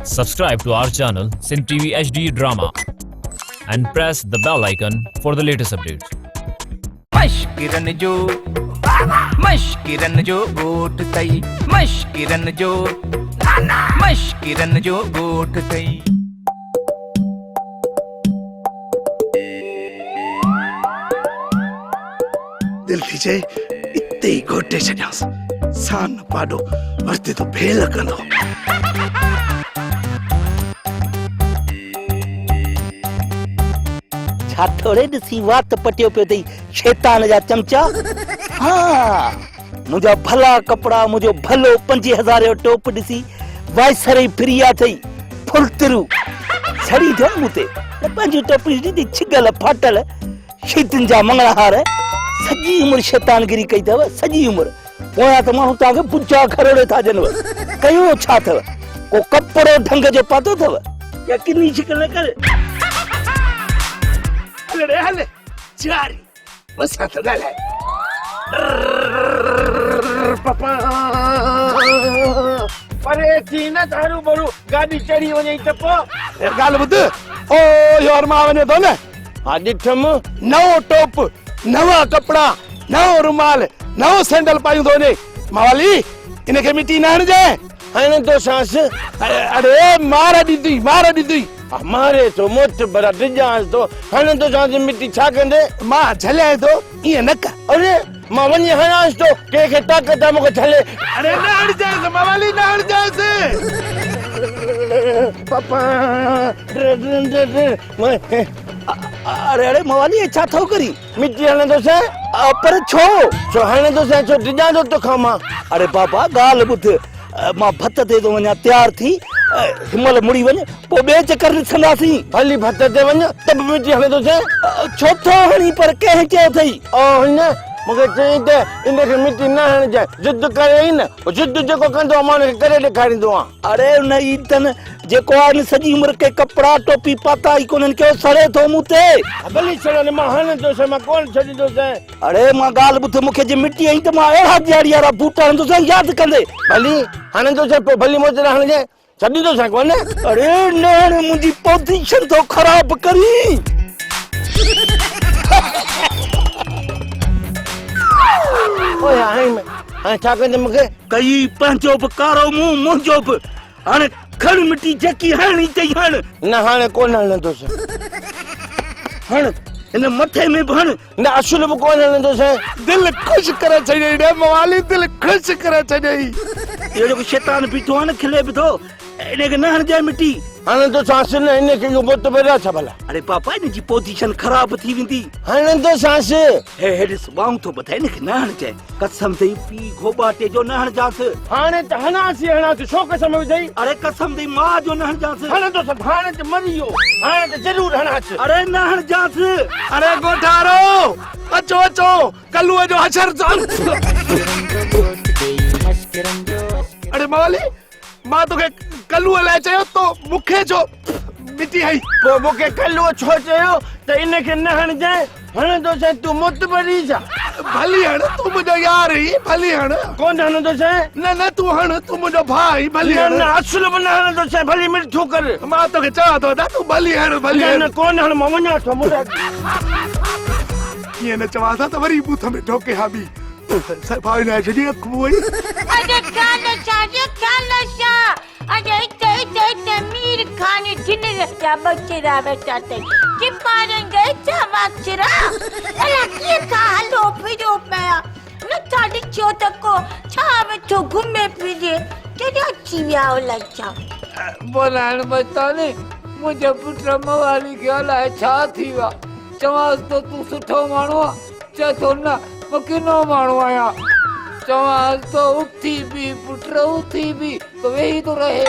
Subscribe to our channel Sin TV HD Drama and press the bell icon for the latest updates. मश्किरन जो गोट तई मश्किरन जो गोट तई दिल थी चए इते ही घोटे छॾियांस सान पाडो वरते तो भेल कंदो छा थोड़े ॾिसी वात पटियो पियो अथई शैतान जा चमचा। हाँ मुंहिंजा भला कपिड़ा मुंहिंजो भलो 5000 जो टोप ॾिसी वाइसरे फिरिया अथई फुलतरू सड़ी थियो मूं ते पंहिंजी टोपी ॾिठी छिगल फाटल शीतनि जा मंगलहार सॼी उमिरि शैतानगिरी कई अथव सॼी उमिरि पोयां त माण्हू तव्हांखे बुचा खरोड़े था ॾियनि कयो छा अथव को कपिड़ो ढंग जो पातो अथव या किनी शिकल न करे हले हले चारी बस हाथ डाले पापा अरे थी न दारू बरू गाड़ी चढ़ी वञे त पोइ गाल ॿुध ओ यार मां वञे थो न हा ॾिठम नओं टोप नवा कपड़ा नओं रुमाल नओं सैंडल पायूं थो वञे मावाली इनखे मिटी न हणजाए हाणे तो सांस अरे मार ॾींदी मारे तो मोट बरा डिजांस तो हाणे तो सांस मिटी छा कंदे मां झलियां थो ईअं न कर अरे मां वञी हणांस तो कंहिंखे ताक़त आहे मूंखे झले अरे न हणजाएसि मावाली न हणजाएसि पापा अरे अरे मवाली ये छा थो करी मिटी हणे तो से पर छो छो हणे तो से छो डिजां तो खामा अरे बाबा गाल ॿुध मां भत ते तो वञा तैयार थी हिमल मुड़ी वञ पोइ ॿिए चकर ॾिसंदासीं भली भत ते वञ त बि मिटी हणे तो से छो थो हणी पर कंहिं चयो अथई ओ हिन मूंखे चई त इनखे मिटी न हणजाए जिद करे ई न जिद जेको कंदो मां हुनखे करे ॾेखारींदो आहियां अरे उन ईदन जेको आहे सॼी उमिरि के कपिड़ा टोपी पाता ई कोन्हनि कयो सड़े थो मूं ते भली छॾनि मां हणे तो से मां कोन छॾींदोसि अरे मां ॻाल्हि ॿुध मूंखे जे मिटी आई त मां अहिड़ा ॾियारी वारा बूटा हणंदुसि यादि कंदे भली हाणे तो से पोइ भली मोच हणजाए छॾींदोसि कोन अरे न हाणे मुंहिंजी पोज़ीशन थो ख़राब करी ओए हाणे छा कंदे मूंखे कई पंहिंजो बि कारो मुंहुं मुंहिंजो बि हाणे खण मिटी जेकी हणणी अथई हण न हाणे कोन हणंदोसि हण हिन मथे में बि हण न असुल बि कोन हणंदोसि दिल ख़ुशि करे छॾियई रे मवाली दिल ख़ुशि करे छॾियई इहो जेको शैतान बीठो आहे न खिले बि थो इनखे न हणजाए मिटी हाणे तो सांस न इनखे बुत भरिया छा भला अरे पापा इनजी पोज़ीशन ख़राब थी वेंदी हाणे तो सांस हे ॾिस ॿाहूं थो ॿुधाए इनखे न हणजाए कसम अथई पी घोबाटे जो न हणजांसि हाणे त हणांसि छो कसम विझई अरे कसम अथई मां जो न हणजांसि हणंदोसि हाणे त मरी वियो हाणे त ज़रूर हणांसि अरे न हणजांसि अरे गोठारो अचो अचो कल्लूअ जो हशर अरे मवाली मां तोखे कल्लूअ लाइ चयो तो मूंखे छो मिटी आई पोइ मूंखे कल्लूअ छो चयो त इनखे न हणजाए हणंदोसि तूं मुत भरी छा भली हण तूं मुंहिंजो यार ई भली हण कोन हणंदोसि न न तूं हण तूं मुंहिंजो भाउ ई भली न हण न असुल बि न हणंदोसि भली मिठो कर मां तोखे चवां थो तूं भली हण भली न हण न कोन हण मां वञां थो मुंहिंजा कीअं न चवां था त वरी बूथ में ठोके हा बि भाई ने छॾी अखि वई अरे इते मीर खान जिन रस्ता बचरा बेटा ते कि पारेंगे चमचरा अरे की का हलो फिरो पया न थाडी चो तको छा मिठो घुमे फिरे केड़ा चिया लचा बोलाण बताने मुझे पुत्र मवाली के अलाए छा थी वा चवास तो तू सुठो माण्हू आ चे तो न किनो माण्हू आया चवास तो उठी भी पुत्र उठी भी तो वही तो रहे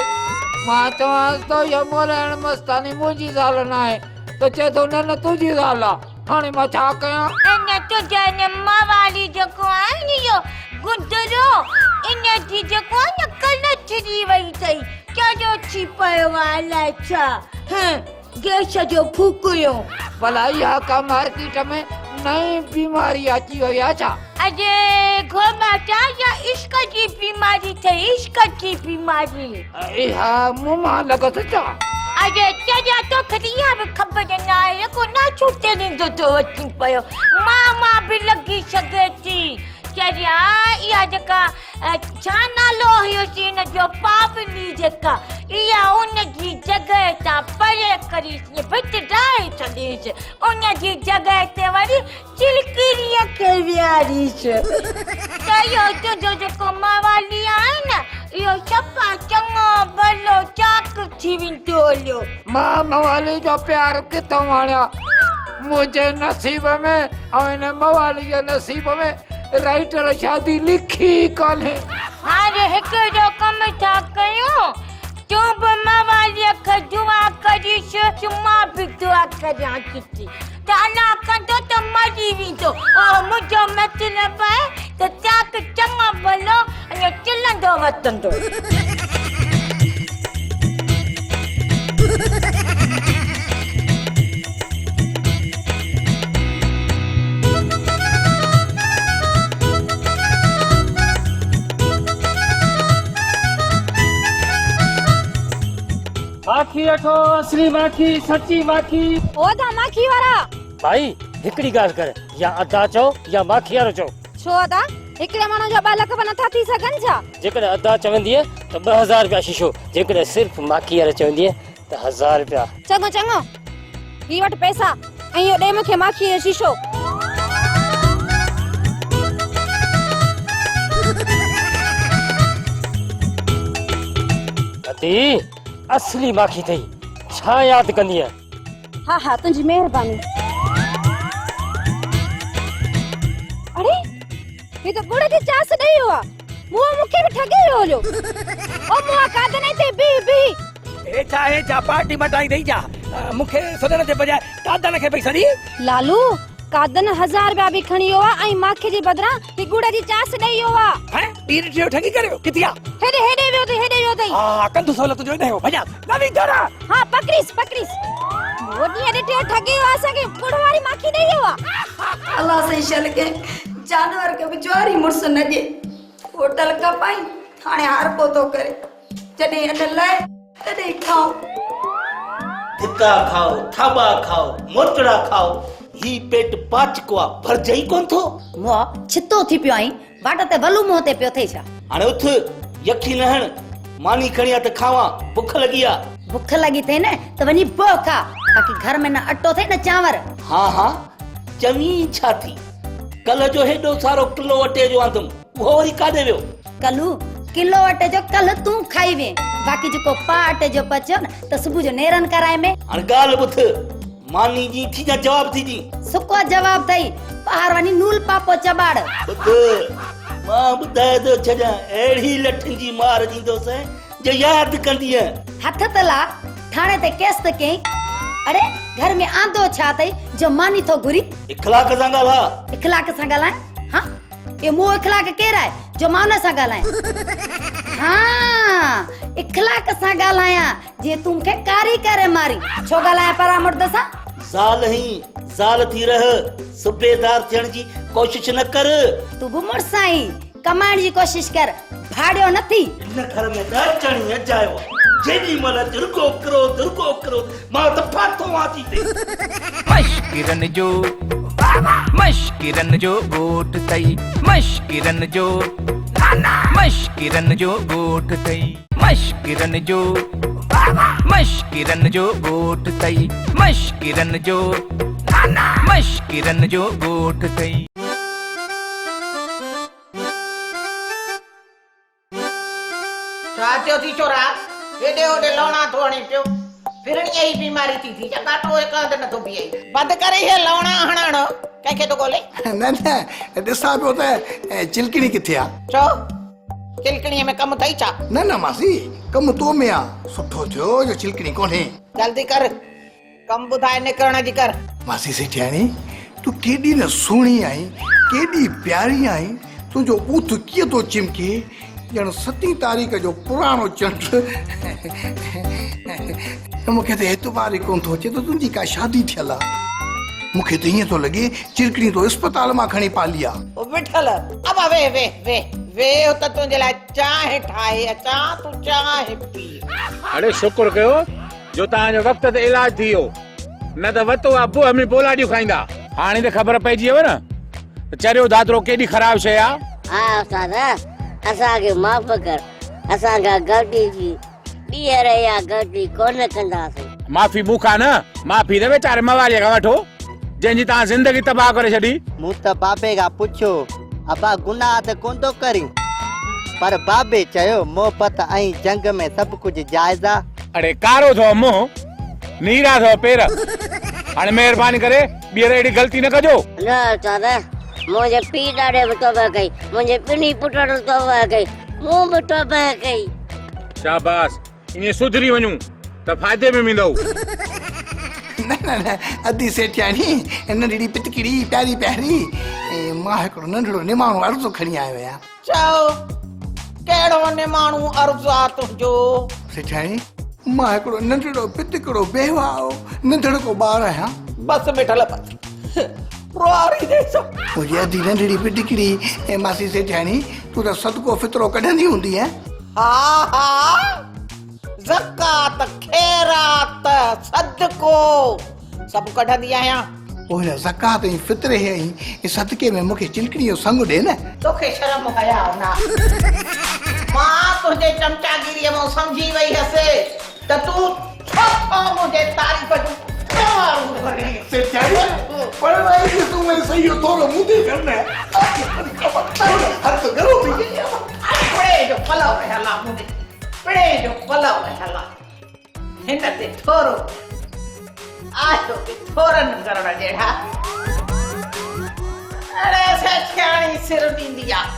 मां चवास तो ये बोलाण मस्तानी मुंहिंजी ज़ाल न आहे तो चे तो न तुंहिंजी ज़ाल आ हाणे मां छा कयां अने तो जाने मवाली जको आहे नी यो गुंदरो इने जी जको न कल छिरी वई थई क्या जो छिपयो वाला छा हैं गैस जो फूकियो भला इहा का मार्केट में नई बीमारी अची वई आहे छा अरे घर बेटा या इश्क की बीमारी थे, इश्क की बीमारी। हाँ मुँह लगत था। अरे तेरा तो खरिया में खबर ना है को ना छूटे नहीं तो अच्छी पयो मामा भी लगी सके थी तेरा या जका छाना लो ही न जो पाप नी जका या उन की जगह ता परे करी ने बट डाई चली से उन की जगह ते वाली चिलकिरिया के बियारी से तो जो को मावाली है ना यो चप्पा चंगो बलो चाक थी विंटोलो मामा वाली जो प्यार कितो वाला मुझे नसीब में और इन मवाली के नसीब में राइटर शादी लिखी कोने। अरे हिकड़ो कम था कयो तू मवाली ख दुआ करी से चुमा भी दुआ करा किती ताला कंदो तो मरी विंदो ओ मुझो मतलब है तो चाक चंगो बलो अने चिलंदो वतंदो। माखी अठो असली माखी सच्ची माखी। ओ दा माखी वारा भाई हिकड़ी गाल कर या अदा चो या माखी वारो चो। छो दा हिकड़े मानो जो बालक बन था थी सकन छा। जेकॾहिं अदा चवंदी है तो 2000 रुपया शीशो, जेकॾहिं सिर्फ माखी वारो चवंदी है तो 1000 रुपया। चङो चङो ही वट पैसा ऐं यो दे मूंखे माखी जो शीशो। अती असली माखी थई छा याद कंदी है। हाँ हाँ तुझी मेहरबानी। अरे ये तो गुड़ की चास नहीं हुआ मुआ मुखे भी ठगे हो लो ओ मुआ काद नहीं थे बी ए जा पार्टी मटाई दई जा मुखे सदन ते बजाय कादन के पैसा दी। लालू कादन 1000 रुपया भी खणी हुआ आई माखे जी बदरा ही गुड़ की चास नहीं हुआ हैं तीर ठियो ठगी करियो कितिया हेडे हेडे व्यो हां कंदु सोलत जो नहीं हो भजा नवी जरा। हाँ पकड़ीस मोदी अरे ठे ठगी हुआ सके गुड़वारी माखी नहीं हुआ। अल्लाह से शल के जानवर के बिचारी मुर्स न दे होटल का पाई थाने हार पो तो करे जने अन लाए तने खाओ धिक्का खाओ थाबा खाओ मोटड़ा खाओ ही पेट पाच को भर जई कोन थो मो छितो थी पियो आई बाट ते वलू मुंह ते पियो थे छा। हाणे उठ यखी नहण मानी खणिया त खावा भूख लगी आ। भूख लगी थे न तो वनी पो खा ताकि घर में न अटो थे न चांवर। हाँ चमी छा थी कल जो हेडो सारो किलो अटे जो आंदम वो वरी काडे वियो। कलू किलो अटे जो कल तू खाई वे बाकी जो को पा अटे जो बचो न तो सुबह जो नेरन कराए में। हाणे गाल बुथ मानी जी थी जा जवाब थी जी सुको जवाब थई पहाड़ वनी नूल पापो चबाड़। बुध मां बुधाए तो छजा एड़ी लठन जी मार जींदो से जो याद कंदी है। हथ तला थाने ते केस त कई अरे घर में आंदो छा थई जो मानी तो गुरी इखलाक सा गाला इखलाक सा गाला। हां ये मो इखलाक केरा है जो मान सा गाला। हाँ इखलाक सा गालाया जे तुमके कारी करे मारी छो गालाया परा मुर्द सा साल थी रह सुबेदार थियण जी कोशिश न कर। तू भी मुर्साई कमाण जी कोशिश कर भाड़ियो नथी इन घर में राचणी अजायो जेडी मल दुर्गो करो मां त फातो आती थे। मशकिरन जो गोट तई मशकिरन जो गोट तई मशकिरन जो गोट तई मशकिरन जो गोट तई। साथियों थी छोरा हेडे होडे लवणा थोणी पियो फिरणी यही बीमारी थी जकाटो एक अंद न तो पिए बंद करे हे लवणा हणाणो कंहिंखे तो गोले न ॾिसां पियो त चिलकणी किथे आ। छो चिलकणीअ में कम थई छा। न मासी कम तो में आ सुठो थियो जो चिलकणी कोन्हे। जल्दी कर कम बुधाए निकरण जी कर। मासी सेठियाणी तू केडी न सुणी आई केडी प्यारी आई तुझो बूथ किए तो चिमके जण 7 तारीख जो पुरानो चंड मूंखे त एतबार कोन थो अचे त तुंहिंजी का शादी थियल आहे। मूंखे त ईअं थो लॻे चिरकड़ी तो अस्पताल मां खणी पाली आहे। ओ विठल अब वे वे वे वे त तुंहिंजे लाइ चांहि ठाहे अचां तूं चांहि पी। अरे शुक्र कयो जो तव्हांजो वक़्त ते इलाज थी वियो, न त वतो अबू हमी पोलाडियूं खाईंदा। हाणे त ख़बर पइजी वियो न चरियो दादरो केॾी ख़राब शइ आहे। हाँ उस्ताद असांखे माफ़ कर, असांखां ग़लती थी, ॿीहर इहा ग़लती कोन कंदासीं। माफ़ी मूंखां न, माफ़ी त वेचारे मवालीअ खां वठो जंहिंजी तव्हां ज़िंदगी तबाह करे छॾी। मूं त बाबे खां पुछियो अबा गुनाह त कोन थो करियूं, पर बाबे चयो मोहबत ऐं जंग में सभु कुझु जाइज़ आहे। अरे कारो थो मुंहुं, नीरा थो पेर। हाणे महिरबानी करे ॿीहर अहिड़ी ग़लती न कजो। न उस्ताद मुंहिंजे पीउ ॾाढे बि तौबा कई, मुंहिंजे ॿिन्ही पुटनि तौबा कई, मूं बि तौबा कई। शाबाश, ईअं सुधरी वञूं त फ़ाइदे में वेंदव। न न न अदी सेठियाणी नंढड़ी पिटकिड़ी प्यारी प्यारी मां हिकिड़ो नंढड़ो निमाणो अर्ज़ो खणी आयो आहियां। चओ कहिड़ो निमाणो अर्ज़ु आहे तुंहिंजो? सेठियाणी मां हिकिड़ो नंढड़ो पिटकिड़ो बेवाओ नंढड़ो ॿार आहियां। बस मिठल बस प्यारी देसो मुंहिंजी अधी नंढड़ी पिटकिड़ी ऐं मासी सेठियाणी तूं त सदको फितरो कढंदी हूंदी है। हा हा ज़कात खैरात सदको सभु कढंदी आहियां। पोइ हिन ज़कात ऐं फितरे ऐं सदके में मूंखे चिलकड़ी जो संग ॾे न। तोखे शर्म हया ना? मां तुंहिंजे चमचागिरीअ मां सम्झी वई हुअसि त तूं छो मुंहिंजे तारीफ़ जो हिन ते थोरो आयो थोरन करण जहिड़ा अरे सेठियाणी सिर ॾींदी आहे,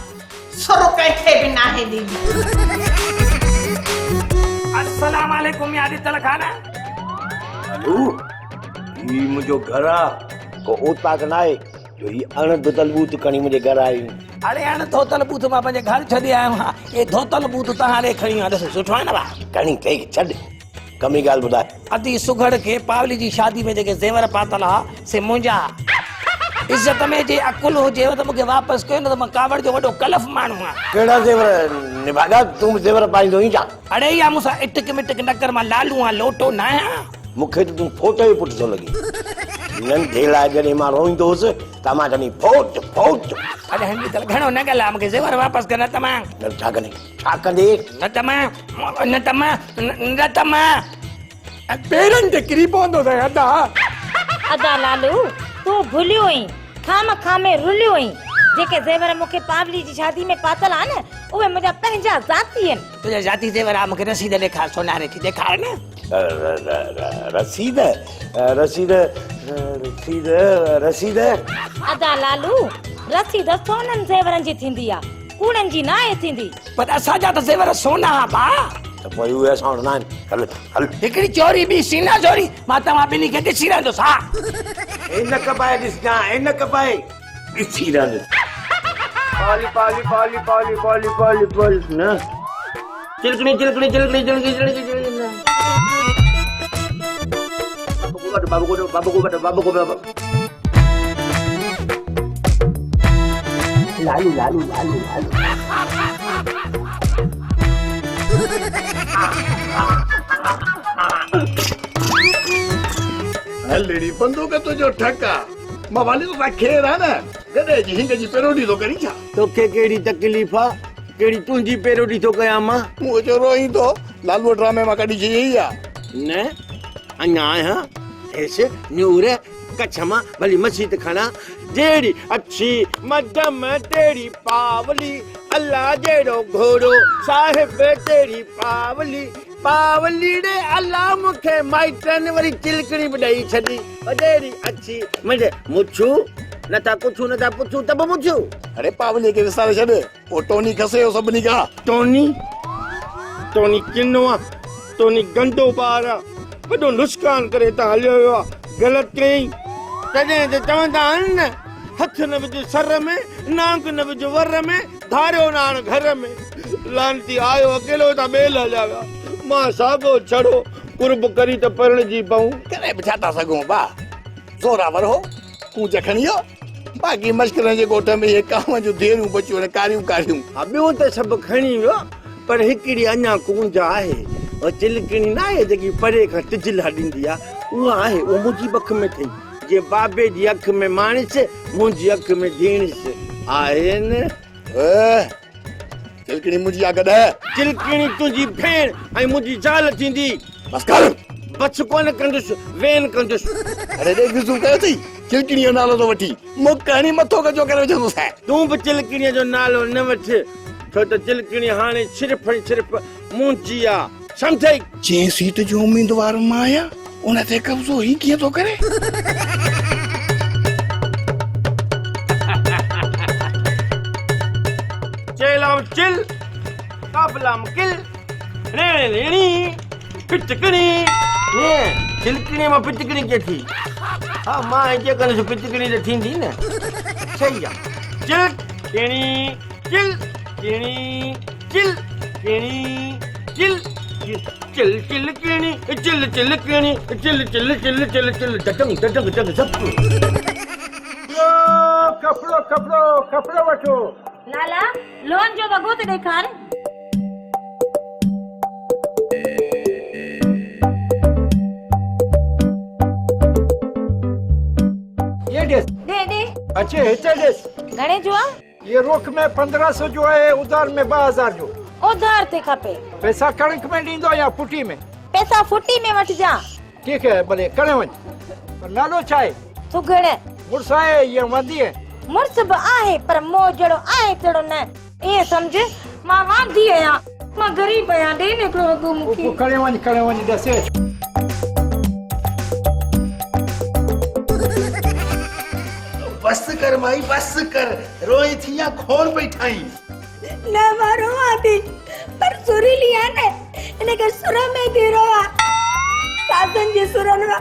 सुर कंहिंखे बि नाहे ॾींदी। अस्सलाम वालेकुम यादी तलखाना। ही मुंहिंजो घर आहे को ओता न आहे जो ही अण धोतल बूथ खणी मुंहिंजे घर आई। अरे अण धोतल बूथ मां पंहिंजे घर छॾे आयो आहियां, ये धोतल बूथ तव्हां ॾे खणी आयो, ॾिसो सुठो आहे न भाउ? खणी कई छॾ, कमी ॻाल्हि ॿुधाए। अदी सुघड़ खे पावली जी शादी में जेके ज़ेवर पातल हा से मुंहिंजा। इज़त में जे अकुल हुजेव त मूंखे वापसि कयो, न त मां कावड़ जो वॾो कलफ माण्हू आहियां। कहिड़ा ज़ेवर निभागा तूं ज़ेवर पाईंदो ई छा? अड़े इहा मूंसां इटक मिटक न कर, मां लालू आहियां लोटो न आहियां। मूंखे त तूं फोटो ई पुट थो लॻी। नंढे लाइ जॾहिं मां रोईंदो हुउसि त मां चवंदी फोट फोट। अरे हिंदी त घणो न ॻाल्हाए, मूंखे ज़ेवर वापसि कर, न त मां छा कंदे छा कंदे? न त मां न त मां न त मां पेरनि ते किरी पवंदो त अदा। अदा लालू तूं भुलियो आहीं, खाम खामे रुलियो आहीं। जेके ज़ेवर मूंखे पावली जी शादी में पातल आहे न उहे मुंहिंजा पंहिंजा ज़ाती आहिनि। तुंहिंजा ज़ाती ज़ेवर आहे, मूंखे रसीद ॾेखार, सोनारे जी ॾेखार न। रसीद रसीद रसीद रसीद? अदा लालू रसीद सोननि ज़ेवरनि जी थींदी आहे, कूड़नि जी न आहे थींदी। पर असांजा त ज़ेवर सोना हा भाउ। त पोइ उहे असां वटि न आहिनि। हल हल हिकिड़ी चोरी ॿी सीना चोरी, मां तव्हां ॿिन्ही खे ॾिसी रहंदुसि। हा इन कपाए ॾिसजां, इन कपाए ॾिसी रहंदुसि। पाली पाली पाली पाली पाली पाली पाली न चिलकड़ी चिलकड़ी चिलकड़ी चिलकड़ी चिलकड़ी चिलकड़ी। बाबू को बाबू को बाबू को बाबू लालू लालू लालू लालू। हलड़ी बंदूक तुंहिंजो ठका मवाली तो रखे रहा न गधे जी हिंग जी पेरोडी तो करी छा? तोखे कहिड़ी तकलीफ़ आहे, कहिड़ी तुंहिंजी पेरोडी थो कयां मां? मूं जो रोई तो लालू ड्रामे मां कढी छई आ न अञा आहियां ऐसे न्यूर कच्छ मां भली मस्जिद खणा जेड़ी अच्छी मध्यम तेरी पावली अल्लाह जेड़ो घोड़ो साहिब तेरी पावली पावली रे अल्लाह मुखे माइटन वरी चिलकड़ी बडई छदी जेड़ी अच्छी मुझे मुछू नथा कुछू नथा पुछू तब मुछू। अरे पावली के विसारे छड ओ टोनी खसे हो सभनी का। टोनी टोनी किनो टोनी गंदो बार वडो नुस्कान करे ता हलियो गलत कई तने ते चवंदा आहिनि न हथ न विझ सर में नाक न विझ वर में धारियो नान घर में लानती आयो अकेलो ता बेल जागा मां सागो छड़ो कुर्ब करी त परण जी पाऊं करे बिठाता सगो बा जोरावर हो कूच खणी वियो बाक़ी मश्करनि जे ॻोठ में इहे कांव जूं देरूं बचियूं आहिनि कारियूं कारियूं ॿियो त सभु खणी वियो पर हिकिड़ी अञा कूंज आहे चिलकणी न आहे जेकी परे खां टिजला ॾींदी आहे उहा आहे उहा मुंहिंजी अख में अथई जे बाबे जी अख में माणिस मुंहिंजी अख में धीणिस आहे न चिलकणी मुंहिंजी आहे गॾ चिलकणी तुंहिंजी भेण ऐं मुंहिंजी ज़ाल थींदी बस कर बस कोन कंदुसि वेन कंदुसि अरे देख ॾिसूं कयो अथई चिलकणीअ जो नालो थो वठी मूंखे हणी मथो कचो करे विझंदुसि तूं बि चिलकणीअ जो नालो न वठ छो त चिलकणी हाणे सिर्फ़ ऐं सिर्फ़ मुंहिंजी आहे सम्झई जंहिं सीट जो उम्मीदवार मां आहियां उन ते कब्ज़ो ही कीअं थो करे चेलाम चिल काबलाम किल रेणे रेणी पिचकणी ने चिलकणी मां पिचकणी के थी हा मां जे कने पिचकणी त थींदी न सही आहे चिलकणी चिलकणी चिलकणी चिल चिल चिलकणी चिल चिलकणी चिल चिल चिल चिल चिल डटंग डटंग डटंग सब कपड़ो कपड़ो कपड़ो वठो लाला लोन जो वॻो त ॾेखार ये डेस दे दे अच्छे हिते डेस घणे जो आहे ये रोक में 1500 जो है उधार में 2000 जो उधार ते खपे पैसा कणक में ॾींदो या फुटी में पैसा फुटी में वठिजा ठीक है भले कणे वञ पर नालो छा आहे तूं घणे मुड़ुस आहे या वांदी आहे मुड़ुस बि आहे पर मो जहिड़ो आहे तहिड़ो न ईअं सम्झ मां वांदी आहियां मां ग़रीब आहियां ॾे न हिकिड़ो वॻो मूंखे कणे वञ ॾसे बस कर माई बस कर रोई थी या खोन पई ठाई न मां रोवां थी पर सुरीली आहे न हिनखे सुर में थी रोवां साधन जे सुरनि मां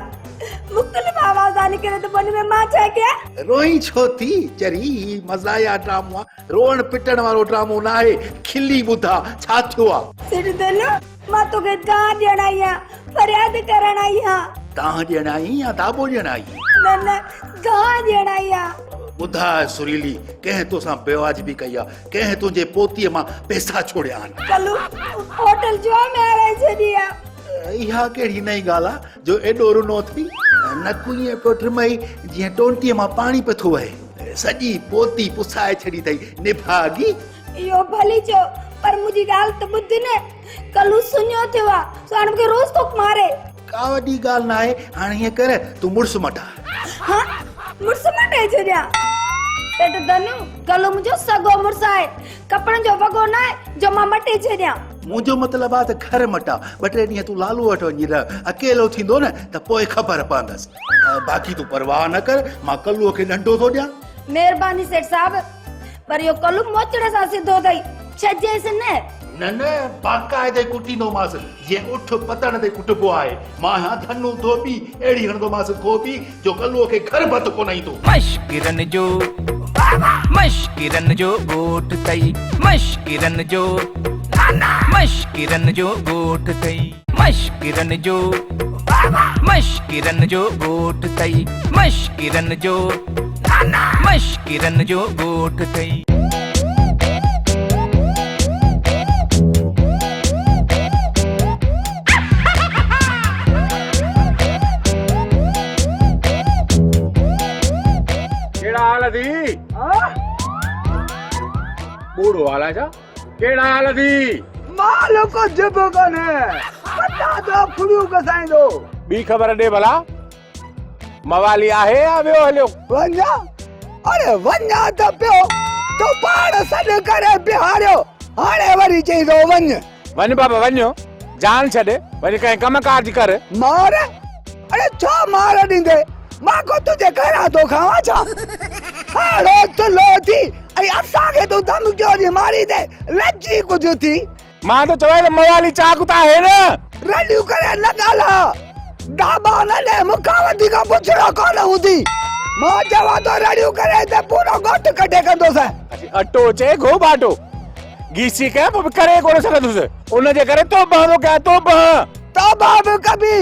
मुख़्तलिफ़ आवाज़ निकिरे त पोइ में मां छा कयां रोई छो थी चरी मज़ाया ड्रामो रोअण पिटण वारो ड्रामो न आहे खिली ॿुधा छा थियो आहे सिरदल मां तोखे दां ॾियण आई आहियां फरियाद करण आई आहियां तां ॾियण आई या दाबो ॾियण आई न न दां ॾियण आई आहियां ॿुधा सुरीली कंहिं तोसां बेवाजिबी कई आहे कंहिं तुंहिंजे पोतीअ मां पैसा छोड़िया आहिनि कलू होटल जो में आराई छॾी आहे इहा कहिड़ी नई ॻाल्हि आहे जो एॾो रुनो थी नकु ईअं पियो ट्रिमई जीअं टोंटीअ मां पाणी पियो थो वहे सॼी पोती पुसाए छॾी अथई निभागी इहो भली चयो पर मुंहिंजी ॻाल्हि त ॿुध न कलू सुञो थियो आहे सो हाणे मूंखे रोज़ थो मारे का वॾी ॻाल्हि न आहे हाणे हीअं कर तूं मुड़ुसु मटा हाँ मुड़ुसु मटे छॾियां पेट धनु कलू मुंहिंजो सॻो मुड़ुसु आहे कपिड़नि जो वॻो न आहे जो मां मटे छॾियां मुंहिंजो मतिलबु आहे त घर मटा ॿ टे ॾींहं तूं लालू वटि वञी रह अकेलो थींदो न त पोइ ख़बर पवंदसि बाक़ी तूं परवाह न कर मां कलूअ खे नंढो थो ॾियां महिरबानी सेठ साहब पर इहो कलू मोचड़ सां सिधो अथई छॾिजेसि न न न बाक़ाइदे कुटींदोमांसि जीअं उठ पतण ते कुटबो आहे मां हा धनु धोबी अहिड़ी हणंदोमांसि धोबी जो कलूअ खे घर भत कोन ईंदो मश्किरन जो ॻोठ तई मश्किरन जो ॻोठ तई मश्किरन जो ॻोठ तई मश्किरन जो ॻोठ तई दी बूढ़ो वाला जा केड़ा हाल दी मालो को जब कने पता तो फुलियो कसाइंदो बी खबर दे भला मवाली आहे या वियो हलियो वन्या अरे वन्या त पियो तो पाड़ सड करे बिहारियो हाणे वरी चई दो वन बाबा वन्यो जान छडे वरी कहीं कम काज कर मार अरे छो मार दींदे मां को तुझे करा तो खावा छा हाड़ो तो लोधी अरे असा के तो दम क्यों नहीं मारी दे लज्जी कुछ थी मां तो चवे मवाली चाकुता है ना रडियो करे लगाला डाबा न ले मुकावती का पुछड़ा कौन हुदी मां जवा तो रडियो करे ते पूरा गोट कटे कंदो से अटो चे घो बाटो गीसी के करे कोन सकदुस उन जे करे तो बहरो के तो बह तो बाब कभी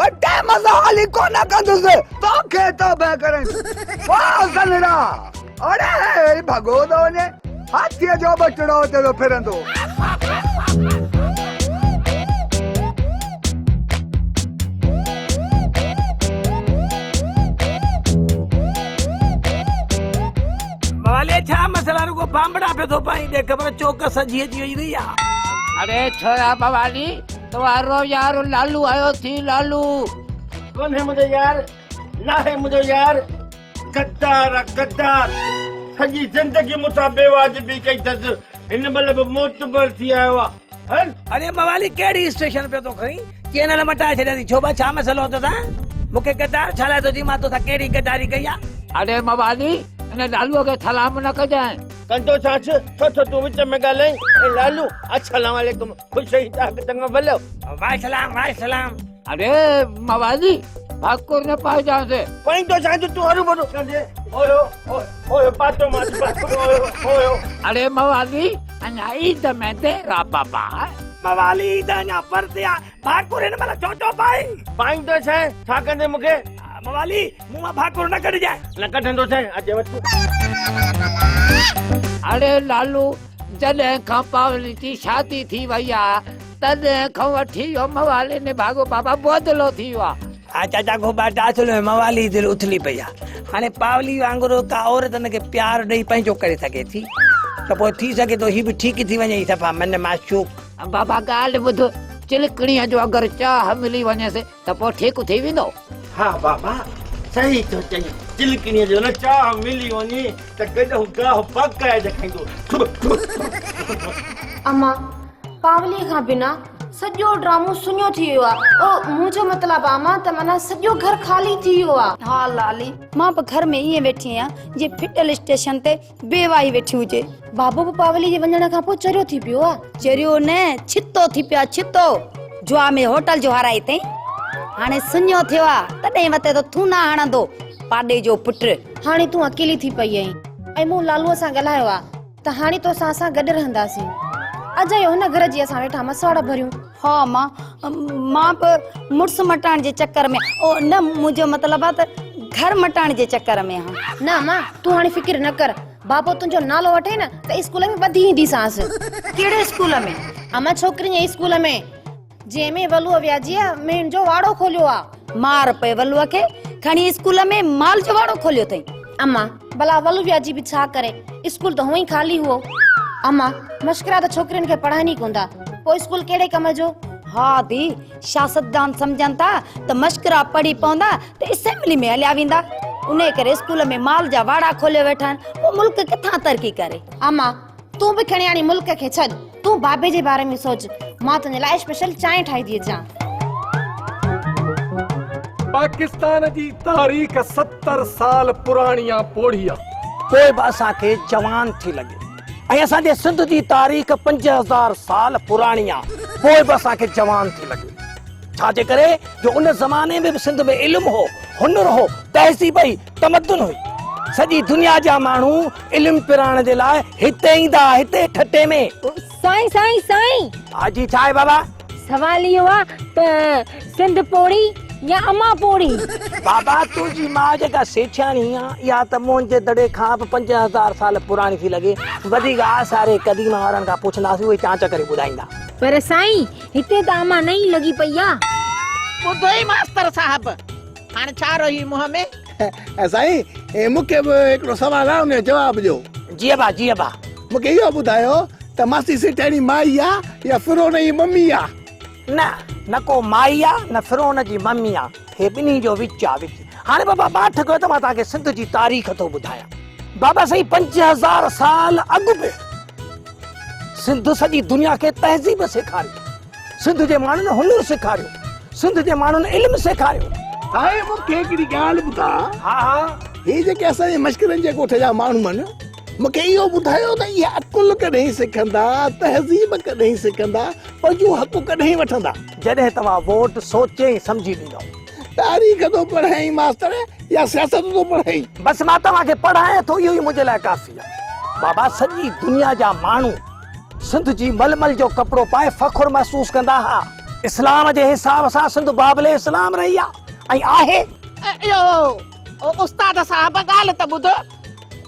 पर टाइम सां हाली कोन कंदुसि तोखे तो बे करे वाह सनड़ा अरे भगो तो वञे हाथीअ जो बचड़ो हुते तो फिरंदो वाले छा मसला रुको बांबड़ा पे तो पाई दे खबर चौकस सजी जी रही है। अरे छोरा बवाली तुम्हारो यार लालू आयो थी लालू। कौन है मुझे यार? ना है मुझे यार, गद्दार गद्दार सजी जिंदगी मुसा बेवाजिबी कई दस इन मतलब मोतबर थी आयो है। अरे मवाली केड़ी स्टेशन पे तो खई चैनल मटा छे दी छोबा छा मसलो होता था मुके गद्दार छाला तो जी मा तो था केड़ी गद्दारी कया। अरे मवाली ने लालू के सलाम न कजाए कंतो छाछ छो तू विच में गाले ए लालू अस्सलाम वालेकुम खुश रही ताक तंग भलो वाह सलाम। अरे मवाली भाकुर ने पाए जा से पई तो छाछ तू हरु बडो कंदे ओयो ओयो पातो माच पातो ओयो। अरे मवाली अनाई त मैं तेरा बाबा मवाली दाना पर दिया भाकुर ने मला छोटो पाई तो छे छा कंदे मुके मवाली मुआ भाकुर न कट जाए न कटंदो छे अजे वठ। अरे लालू जॾहिं खां पावली जी शादी थी वई आहे तॾहिं खां वठी इहो मवाली ने भागो बाबा बदिलो थी वियो आहे। चाचा गोबा टाचलो मवाली दिल उथली पई आहे हाणे पावली वांगुरु का औरतन खे प्यार ॾेई पंहिंजो करे सघे थी त पोइ थी सघे थो ही बि ठीक थी वञे सफ़ा मन माशूक। बाबा ॻाल्हि ॿुध चिलकणीअ जो अगरि चाह मिली वञेसि त पोइ ठीक थी वेंदो। हाँ बाबा सही तो चई चिलकणी जो न चाह मिली वनी त गडो गाह पकाए देखाइंदो। अम्मा पावली खां बिना सॼो ड्रामो सुञो थी वियो आहे। ओ मुंहिंजो मतिलबु आहे अम्मा त माना सॼो घर ख़ाली थी वियो आहे। हा लाली मां बि घर में ईअं वेठी आहियां जे फिटल स्टेशन ते बेवाई वेठी हुजे। बाबू बि पावली जे वञण खां पोइ चरियो थी पियो आहे। चरियो न छितो थी पिया छितो जुआ में होटल जो हाराई अथई हाणे सुञो थियो आहे तॾहिं वते तो थूना हणंदो पाॾे जो पुट। हाणे तूं अकेली थी पई आहीं ऐं मूं लालूअ सां ॻाल्हायो आहे त हाणे तो असां गॾु रहंदासीं। अॼु हुन घर जी असां वेठा मसवाड़ भरियूं। हा मां बि मुड़ुस मटाइण जे चक्कर में ओ न मुंहिंजो मतिलबु आहे त घर मटाइण जे चक्कर में हा। न मां तूं हाणे फिक्र न कर बाबो तुंहिंजो नालो वठे न त स्कूल में ॿधी ईंदीसांसि। कहिड़े स्कूल में? अम्मा छोकिरियुनि जे स्कूल में जंहिंमें वलूअ व्याजी आहे मेन जो वाड़ो खोलियो आहे। मार पे वलूअ खे खणी स्कूल में माल जो वाड़ो खोलियो अथई। अम्मा भला वलू व्याजी बि छा करे स्कूल त हुअं ई ख़ाली हुओ। अम्मा मश्करा त छोकिरियुनि खे पढ़ाइनि ई कोन था पोइ स्कूल कहिड़े कम जो। हा दी सियासतदान सम्झनि था त मश्करा पढ़ी पवंदा त असेंबली में हलिया वेंदा उन करे स्कूल में माल जा वाड़ा खोलियो वेठा आहिनि पोइ मुल्क किथां तरक़ी करे। अम्मा तूं बि खणी हाणे मुल्क खे छॾ तूं बाबे जे बारे में सोच मां तुंहिंजे लाइ स्पेशल चांहि ठाही थी अचां। पाकिस्तान जी तारीख़ 70 साल पुराणी आहे पोड़ी आहे पोइ बि असांखे जवान थी लॻे ऐं असांजे सिंध जी तारीख़ 5000 साल पुराणी आहे पोइ बि असांखे जवान थी लॻे छाजे करे जो उन ज़माने में बि सिंध में इल्मु हो हुनुर हो तहज़ीब हुई तमदन हुई सॼी दुनिया जा माण्हू इल्मु पिराइण जे लाइ हिते ईंदा हिते ठटे में। साईं हाजी छा आहे बाबा? सवाल इहो आहे त सिंध पोड़ी या अम्मा पोड़ी? बाबा तुंहिंजी मां जेका सेठियाणी आहे इहा त मुंहिंजे दड़े खां बि 5000 साल पुराणी थी लॻे वधीक आसारे क़दीम वारनि खां पुछंदासीं उहे चांच करे ॿुधाईंदा। पर साईं हिते त अम्मा नई लॻी पई आहे। ॿुधो ई मास्तर साहब हाणे छा रही मुंहं में? साईं मूंखे बि हिकिड़ो सुवाल आहे उन जो जवाब ॾियो। जी अबा मूंखे इहो ॿुधायो त मासी सेठाणी माई आहे या फिरोन जी मम्मी आहे? न को माई आहे न फिरोन जी मम्मी आहे हे ॿिन्ही जो विच आहे विच। हाणे बाबा बाट कयो त मां तव्हांखे सिंध जी तारीख़ थो ॿुधायां। बाबा सही 5000 साल अॻु बि सिंध सॼी दुनिया खे तहज़ीब सेखारियो सिंध जे माण्हुनि हुनुर सेखारियो सिंध जे माण्हुनि इल्मु सेखारियो। हाणे मूंखे हिकिड़ी ॻाल्हि ॿुधा। हा हे जेके असांजे मश्करनि जे ॻोठ जा माण्हू आहिनि मूंखे इहो ॿुधायो त इहे अकुल कॾहिं सिखंदा तहज़ीब कॾहिं सिखंदा पंहिंजो हक़ कॾहिं वठंदा? जॾहिं तव्हां वोट सोचे सम्झी ॾींदव। तारीख़ तो पढ़ाई मास्टर या सियासत तो पढ़ाई? बस मां तव्हांखे पढ़ायां थो इहो ई मुंहिंजे लाइ काफ़ी आहे। बाबा सॼी दुनिया जा माण्हू सिंध जी मलमल जो कपिड़ो पाए फ़ख़ुर महसूस कंदा हा इस्लाम जे हिसाब सां सिंध बाबले इस्लाम रही आहे ऐं आहे। इहो उस्ताद साहब ॻाल्हि त ॿुधो,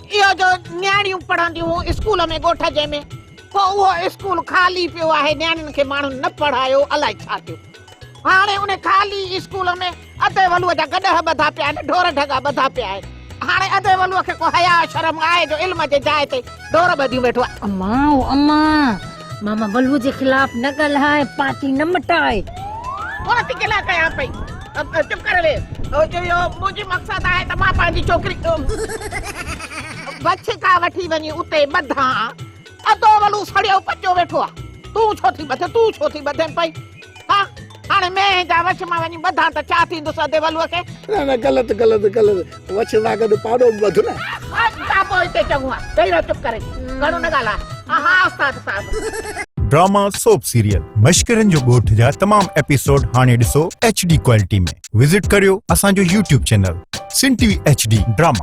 इहो जो न्याणियूं पढ़ंदियूं स्कूल में ॻोठ जे में, पोइ उहो स्कूल ख़ाली पियो आहे, न्याणियुनि खे माण्हुनि न पढ़ायो, अलाए छा थियो। हाणे उन ख़ाली स्कूल में अधे वलूअ जा गॾह ॿधा पिया आहिनि, ढोर ढगा ॿधा पिया आहिनि। हाणे अधे वलूअ खे को हया शर्म आहे जो इल्म जे जाइ ते ढोर ॿधियूं वेठो आहे। अम्मा मामा बलू जे खिलाफ न ॻाल्हाए, पार्टी न मटाए। कोन थी गिला कयां पई, चुप कर वे। मुंहिंजी मक़सद आहे त मां पंहिंजी छोकिरी बछका वठी वञी उते ॿधां, अधो वलू सड़ियो पचो वेठो आहे। तूं छो थी ॿधे पई? हा हाणे मैं जा वछ मां वञी ॿधां त छा थींदुसि अधे वलूअ खे? न ग़लति वछ सां गॾु पाड़ो बि ॿध न। छा पोइ हिते चङो आहे, वेही रहो चुप करे, घणो न ॻाल्हाए। हा उस्ताद साहब। ड्रामा सोप सीरियल मश्किरन जो ॻोठ जा तमाम एपिसोड हाणे ॾिसो HD क्वालिटी में। विजिट करियो असांजो YouTube चैनल सिन TV HD ड्रामा।